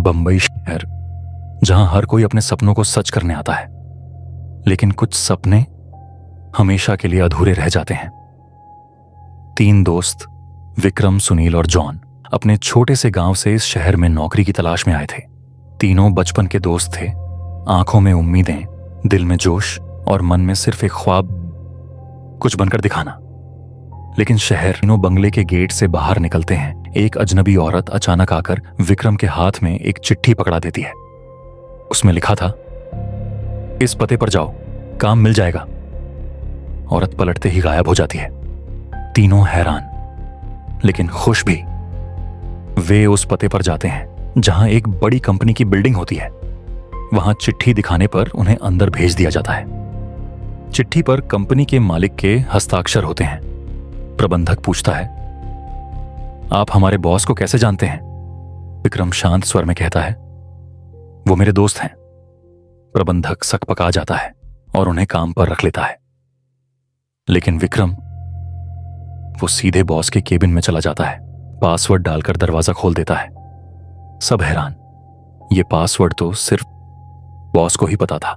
बंबई शहर, जहां हर कोई अपने सपनों को सच करने आता है, लेकिन कुछ सपने हमेशा के लिए अधूरे रह जाते हैं। 3 दोस्त विक्रम, सुनील और जॉन अपने छोटे से गांव से इस शहर में नौकरी की तलाश में आए थे। तीनों बचपन के दोस्त थे, आंखों में उम्मीदें, दिल में जोश और मन में सिर्फ एक ख्वाब, कुछ बनकर दिखाना। लेकिन शहर तीनों बंगले के गेट से बाहर निकलते हैं, एक अजनबी औरत अचानक आकर विक्रम के हाथ में एक चिट्ठी पकड़ा देती है। उसमें लिखा था, इस पते पर जाओ, काम मिल जाएगा। औरत पलटते ही गायब हो जाती है। तीनों हैरान लेकिन खुश भी। वे उस पते पर जाते हैं जहां एक बड़ी कंपनी की बिल्डिंग होती है। वहां चिट्ठी दिखाने पर उन्हें अंदर भेज दिया जाता है। चिट्ठी पर कंपनी के मालिक के हस्ताक्षर होते हैं। प्रबंधक पूछता है, आप हमारे बॉस को कैसे जानते हैं? विक्रम शांत स्वर में कहता है, वो मेरे दोस्त हैं। प्रबंधक सकपका जाता है और उन्हें काम पर रख लेता है। लेकिन विक्रम वो सीधे बॉस के केबिन में चला जाता है, पासवर्ड डालकर दरवाजा खोल देता है। सब हैरान, ये पासवर्ड तो सिर्फ बॉस को ही पता था।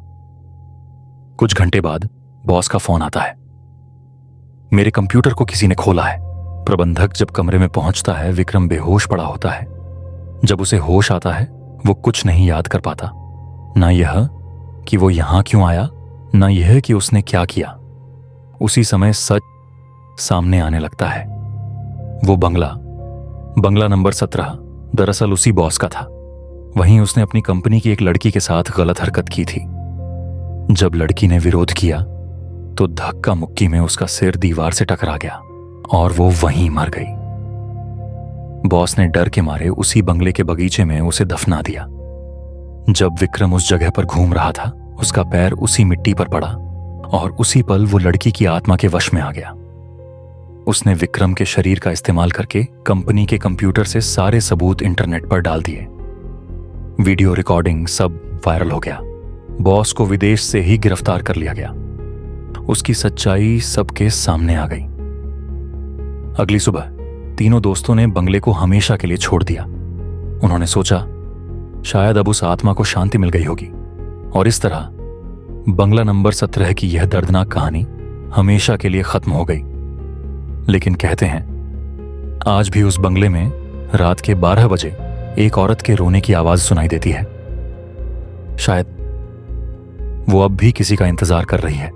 कुछ घंटे बाद बॉस का फोन आता है, मेरे कंप्यूटर को किसी ने खोला है। प्रबंधक जब कमरे में पहुंचता है, विक्रम बेहोश पड़ा होता है। जब उसे होश आता है, वो कुछ नहीं याद कर पाता, ना यह कि वो यहां क्यों आया, ना यह कि उसने क्या किया। उसी समय सच सामने आने लगता है। वो बंगला नंबर 17 दरअसल उसी बॉस का था। वहीं उसने अपनी कंपनी की एक लड़की के साथ गलत हरकत की थी। जब लड़की ने विरोध किया तो धक्का मुक्की में उसका सिर दीवार से टकरा गया और वो वहीं मर गई। बॉस ने डर के मारे उसी बंगले के बगीचे में उसे दफना दिया। जब विक्रम उस जगह पर घूम रहा था, उसका पैर उसी मिट्टी पर पड़ा और उसी पल वो लड़की की आत्मा के वश में आ गया। उसने विक्रम के शरीर का इस्तेमाल करके कंपनी के कंप्यूटर से सारे सबूत इंटरनेट पर डाल दिए। वीडियो रिकॉर्डिंग सब वायरल हो गया। बॉस को विदेश से ही गिरफ्तार कर लिया गया। उसकी सच्चाई सबके सामने आ गई। अगली सुबह तीनों दोस्तों ने बंगले को हमेशा के लिए छोड़ दिया। उन्होंने सोचा, शायद अब उस आत्मा को शांति मिल गई होगी, और इस तरह बंगला नंबर 17 की यह दर्दनाक कहानी हमेशा के लिए खत्म हो गई। लेकिन कहते हैं, आज भी उस बंगले में रात के 12 बजे एक औरत के रोने की आवाज सुनाई देती है। शायद वो अब भी किसी का इंतजार कर रही है।